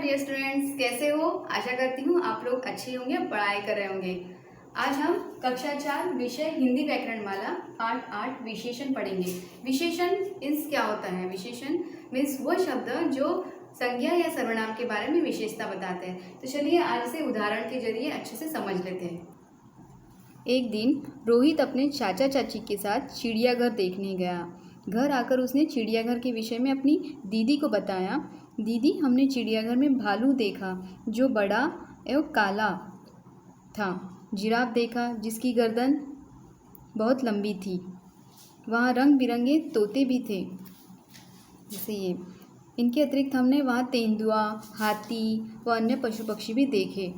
Dear students, कैसे हो? आशा करती हूँ आप लोग अच्छे होंगे, पढ़ाई कर रहे होंगे। आज हम कक्षा 4 विषय हिंदी व्याकरण माला पाठ 8 विशेषण पढ़ेंगे। विशेषण मीन्स क्या होता है? विशेषण मीन्स वो शब्द जो संज्ञा या सर्वनाम के बारे में विशेषता बताते हैं। तो चलिए आज से उदाहरण के जरिए अच्छे से समझ लेते हैं। एक दिन रोहित अपने चाचा चाची के साथ चिड़ियाघर देखने गया। घर आकर उसने चिड़ियाघर के विषय में अपनी दीदी को बताया। दीदी, हमने चिड़ियाघर में भालू देखा जो बड़ा एवं काला था। जिराफ देखा जिसकी गर्दन बहुत लंबी थी। वहाँ रंग बिरंगे तोते भी थे, जैसे ये। इनके अतिरिक्त हमने वहाँ तेंदुआ, हाथी व अन्य पशु पक्षी भी देखे।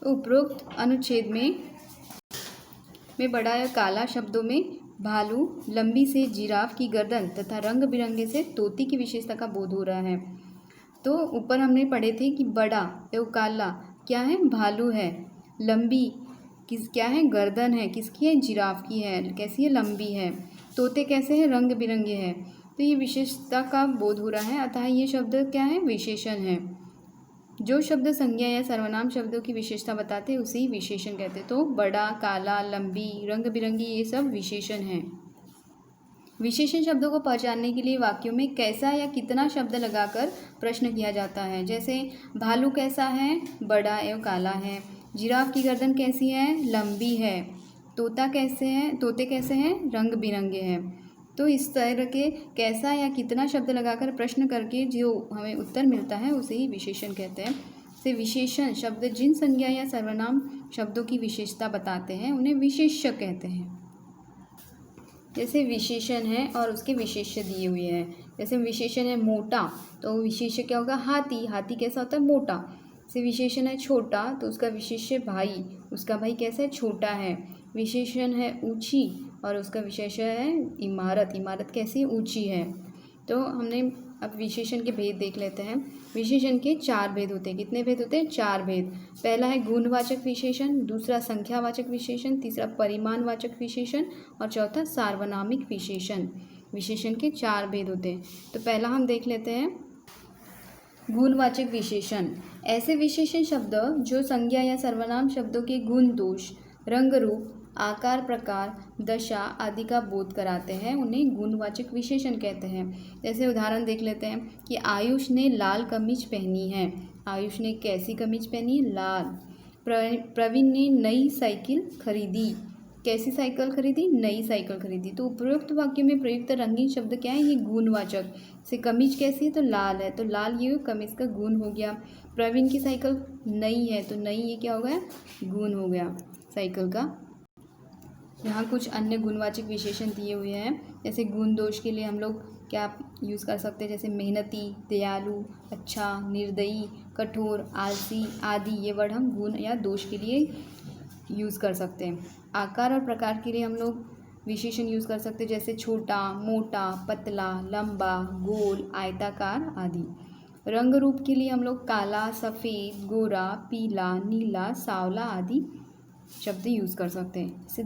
उपरोक्त अनुच्छेद में बड़ा या काला शब्दों में भालू, लंबी से जिराफ की गर्दन तथा रंग बिरंगे से तोती की विशेषता का बोध हो रहा है। तो ऊपर हमने पढ़े थे कि बड़ा एवं काला क्या है? भालू है। लंबी क्या है? गर्दन है। किसकी है? जिराफ की है। कैसी है? लंबी है। तोते कैसे हैं? रंग बिरंगे हैं। तो ये विशेषता का बोध हो रहा है, अतः ये शब्द क्या है? विशेषण है। जो शब्द संज्ञा या सर्वनाम शब्दों की विशेषता बताते हैं उसे ही विशेषण कहते हैं। तो बड़ा, काला, लंबी, रंग बिरंगी ये सब विशेषण हैं। विशेषण शब्दों को पहचानने के लिए वाक्यों में कैसा या कितना शब्द लगाकर प्रश्न किया जाता है। जैसे भालू कैसा है? बड़ा एवं काला है। जिराफ की गर्दन कैसी है? लंबी है। तोते कैसे हैं? रंग बिरंगे हैं। तो इस तरह के कैसा या कितना शब्द लगाकर प्रश्न करके जो हमें उत्तर मिलता है उसे ही विशेषण कहते हैं। से विशेषण शब्द जिन संज्ञा या सर्वनाम शब्दों की विशेषता बताते हैं उन्हें विशेष्य कहते हैं। जैसे विशेषण है और उसके विशेष्य दिए हुए हैं। जैसे विशेषण है मोटा, तो विशेष्य क्या होगा? हाथी। हाथी कैसा होता है? मोटा। से विशेषण है छोटा, तो उसका विशेष्य भाई। उसका भाई कैसा है? छोटा है। विशेषण है ऊंची और उसका विशेष्य है इमारत। इमारत कैसी? ऊंची है। तो हमने अब विशेषण के भेद देख लेते हैं। विशेषण के 4 भेद होते हैं। कितने भेद होते हैं? 4 भेद। पहला है गुणवाचक विशेषण, दूसरा संख्यावाचक विशेषण, तीसरा परिमाणवाचक विशेषण और चौथा सार्वनामिक विशेषण। विशेषण के 4 भेद होते हैं। तो पहला हम देख लेते हैं गुणवाचक विशेषण। ऐसे विशेषण शब्द जो संज्ञा या सर्वनाम शब्दों के गुण, दोष, रंग, रूप, आकार, प्रकार, दशा आदि का बोध कराते हैं उन्हें गुणवाचक विशेषण कहते हैं। जैसे उदाहरण देख लेते हैं कि आयुष ने लाल कमीज पहनी है। आयुष ने कैसी कमीज पहनी? लाल। प्रवीण ने नई साइकिल खरीदी। कैसी साइकिल खरीदी? नई साइकिल खरीदी। तो उपरोक्त वाक्य में प्रयुक्त रंगीन शब्द क्या है? ये गुणवाचक। से कमीज कैसी है? तो लाल है, तो लाल ये कमीज का गुण हो गया। प्रवीण की साइकिल नई है, तो नई ये क्या हो गया? गुण हो गया साइकिल का। यहाँ कुछ अन्य गुणवाचक विशेषण दिए हुए हैं। जैसे गुण, दोष के लिए हम लोग क्या यूज़ कर सकते हैं? जैसे मेहनती, दयालु, अच्छा, निर्दयी, कठोर, आलसी आदि ये वर्ड हम गुण या दोष के लिए यूज़ कर सकते हैं। आकार और प्रकार के लिए हम लोग विशेषण यूज़ कर सकते हैं, जैसे छोटा, मोटा, पतला, लंबा, गोल, आयताकार आदि। रंग रूप के लिए हम लोग काला, सफ़ेद, गोरा, पीला, नीला, सांवला आदि शब्द यूज़ कर सकते हैं। जैसे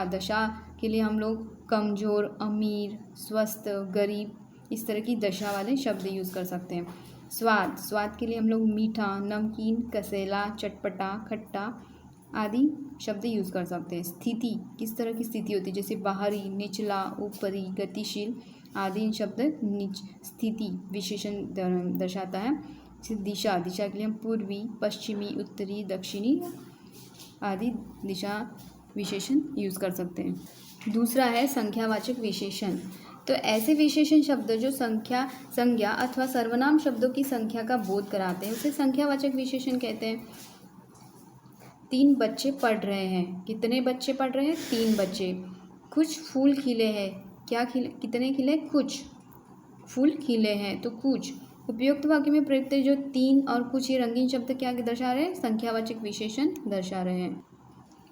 दशा के लिए हम लोग कमज़ोर, अमीर, स्वस्थ, गरीब इस तरह की दशा वाले शब्द यूज़ कर सकते हैं। स्वाद के लिए हम लोग मीठा, नमकीन, कसैला, चटपटा, खट्टा आदि शब्द यूज़ कर सकते हैं। स्थिति, किस तरह की स्थिति होती है? जैसे बाहरी, निचला, ऊपरी, गतिशील आदि शब्द स्थिति विशेषण दर्शाता है। जैसे दिशा के लिए हम पूर्वी, पश्चिमी, उत्तरी, दक्षिणी आदि दिशा विशेषण यूज़ कर सकते हैं। दूसरा है संख्यावाचक विशेषण। तो ऐसे विशेषण शब्द जो संज्ञा अथवा सर्वनाम शब्दों की संख्या का बोध कराते हैं उसे संख्यावाचक विशेषण कहते हैं। 3 बच्चे पढ़ रहे हैं। कितने बच्चे पढ़ रहे हैं? 3 बच्चे। कुछ फूल खिले हैं। क्या खिले? कितने खिले? कुछ फूल खिले हैं, तो कुछ। उपयुक्त वाक्य में प्रयुक्त जो 3 और कुछ ये रंगीन शब्द क्या दर्शा रहे हैं? संख्यावाचक विशेषण दर्शा रहे हैं।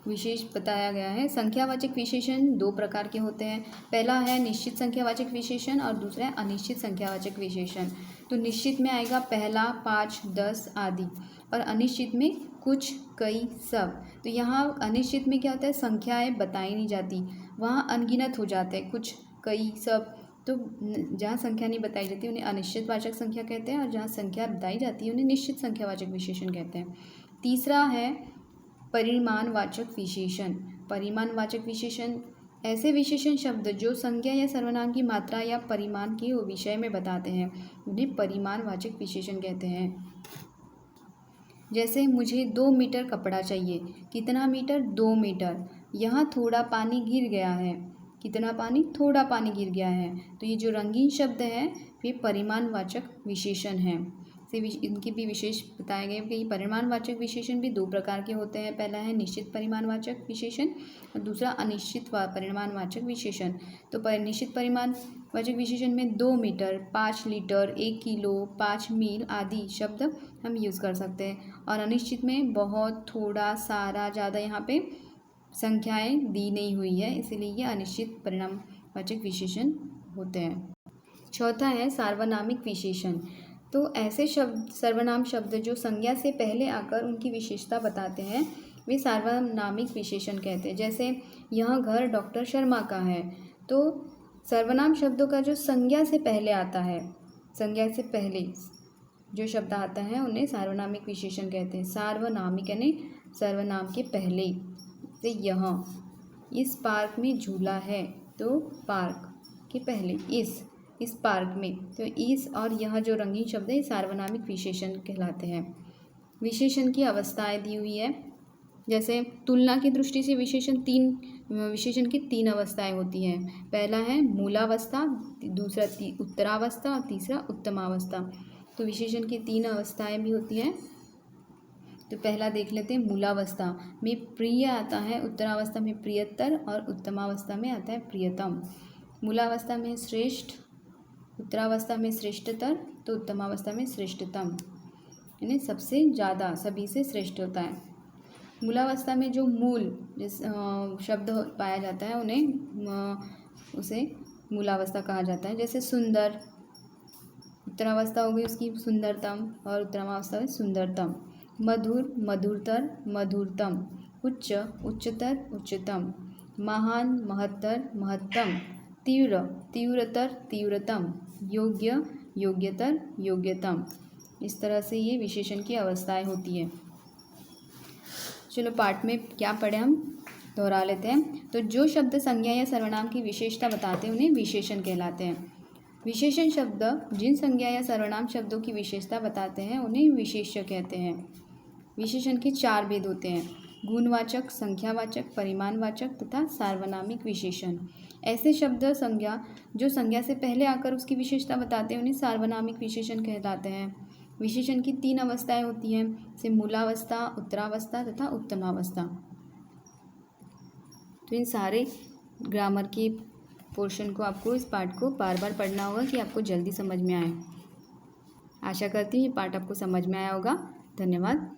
विशेष बताया गया है। संख्यावाचक विशेषण 2 प्रकार के होते हैं। पहला है निश्चित संख्यावाचक विशेषण और दूसरा है अनिश्चित संख्यावाचक विशेषण। तो निश्चित में आएगा पहला, 5, 10 आदि, और अनिश्चित में कुछ, कई, सब। तो यहाँ अनिश्चित में क्या होता है? संख्याएं बताई नहीं जाती, वहाँ अनगिनत हो जाते हैं, कुछ, कई, सब। तो जहाँ संख्या नहीं बताई जाती उन्हें अनिश्चितवाचक संख्या कहते हैं, और जहाँ संख्या बताई जाती है उन्हें निश्चित संख्यावाचक विशेषण कहते हैं। तीसरा है परिमाणवाचक विशेषण। परिमाणवाचक विशेषण ऐसे विशेषण शब्द जो संज्ञा या सर्वनाम की मात्रा या परिमाण के विषय में बताते हैं, उन्हें परिमाणवाचक विशेषण कहते हैं। जैसे मुझे 2 मीटर कपड़ा चाहिए। कितना मीटर? 2 मीटर। यहाँ थोड़ा पानी गिर गया है। कितना पानी? थोड़ा पानी गिर गया है। तो ये जो रंगीन शब्द हैं वे परिमाणवाचक विशेषण हैं। इनके भी विशेष बताए गए कि परिमाणवाचक विशेषण भी 2 प्रकार के होते हैं। पहला है निश्चित परिमाणवाचक विशेषण और दूसरा अनिश्चित परिमाणवाचक विशेषण। तो निश्चित परिमाणवाचक विशेषण में 2 मीटर, 5 लीटर, 1 किलो, 5 मील आदि शब्द हम यूज़ कर सकते हैं। और अनिश्चित में बहुत, थोड़ा, सारा, ज़्यादा यहाँ पे संख्याएं दी नहीं हुई है, इसीलिए ये अनिश्चित परिमाणवाचक विशेषण होते हैं। चौथा है सार्वनामिक विशेषण। तो ऐसे शब्द, सर्वनाम शब्द जो संज्ञा से पहले आकर उनकी विशेषता बताते हैं, वे सार्वनामिक विशेषण कहते हैं। जैसे यह घर डॉक्टर शर्मा का है। तो सर्वनाम शब्दों का जो संज्ञा से पहले आता है, संज्ञा से पहले जो शब्द आता है उन्हें सार्वनामिक विशेषण कहते हैं। सार्वनामिक यानी सर्वनाम के पहले। से इस पार्क में झूला है। तो पार्क के पहले इस पार्क में, तो इस और यह जो रंगीन शब्द है सार्वनामिक विशेषण कहलाते हैं। विशेषण की अवस्थाएं दी हुई है। जैसे तुलना की दृष्टि से विशेषण की 3 अवस्थाएं होती हैं। पहला है मूलावस्था, दूसरा उत्तरावस्था और तीसरा उत्तमावस्था। तो विशेषण की 3 अवस्थाएं भी होती हैं। तो पहला देख लेते हैं। मूलावस्था में प्रिय आता है, उत्तरावस्था में प्रियतर और उत्तमावस्था में आता है प्रियतम। मूलावस्था में श्रेष्ठ, उत्तरावस्था में श्रेष्ठतर, तो उत्तमावस्था में श्रेष्ठतम, यानी सबसे ज़्यादा, सभी से श्रेष्ठ होता है। मूलावस्था में जो मूल शब्द पाया जाता है उसे मूलावस्था कहा जाता है। जैसे सुंदर, उत्तरावस्था हो गई उसकी सुंदरतम और उत्तमावस्था में सुंदरतम। मधुर, मधुरतर, मधुरतम। उच्च, उच्चतर, उच्चतम। महान, महत्तर, महत्तम। तीव्र, तीव्रतर, तीव्रतम। योग्य, योग्यतर, योग्यतम। इस तरह से ये विशेषण की अवस्थाएं होती है। चलो पाठ में क्या पढ़े हम दोहरा लेते हैं। तो जो शब्द संज्ञा या सर्वनाम की विशेषता बताते हैं उन्हें विशेषण कहलाते हैं। विशेषण शब्द जिन संज्ञा या सर्वनाम शब्दों की विशेषता बताते हैं उन्हें विशेष्य कहते हैं। विशेषण के 4 भेद होते हैं: गुणवाचक, संख्यावाचक, परिमाणवाचक तथा सार्वनामिक विशेषण। ऐसे शब्द जो संज्ञा से पहले आकर उसकी विशेषता बताते हैं उन्हें सार्वनामिक विशेषण कहलाते हैं। विशेषण की 3 अवस्थाएं होती हैं, जैसे मूलावस्था, उत्तरावस्था तथा उत्तमावस्था। तो इन सारे ग्रामर के पोर्शन को आपको, इस पाठ को बार बार पढ़ना होगा कि आपको जल्दी समझ में आए। आशा करती हूँ ये पाठ आपको समझ में आया होगा। धन्यवाद।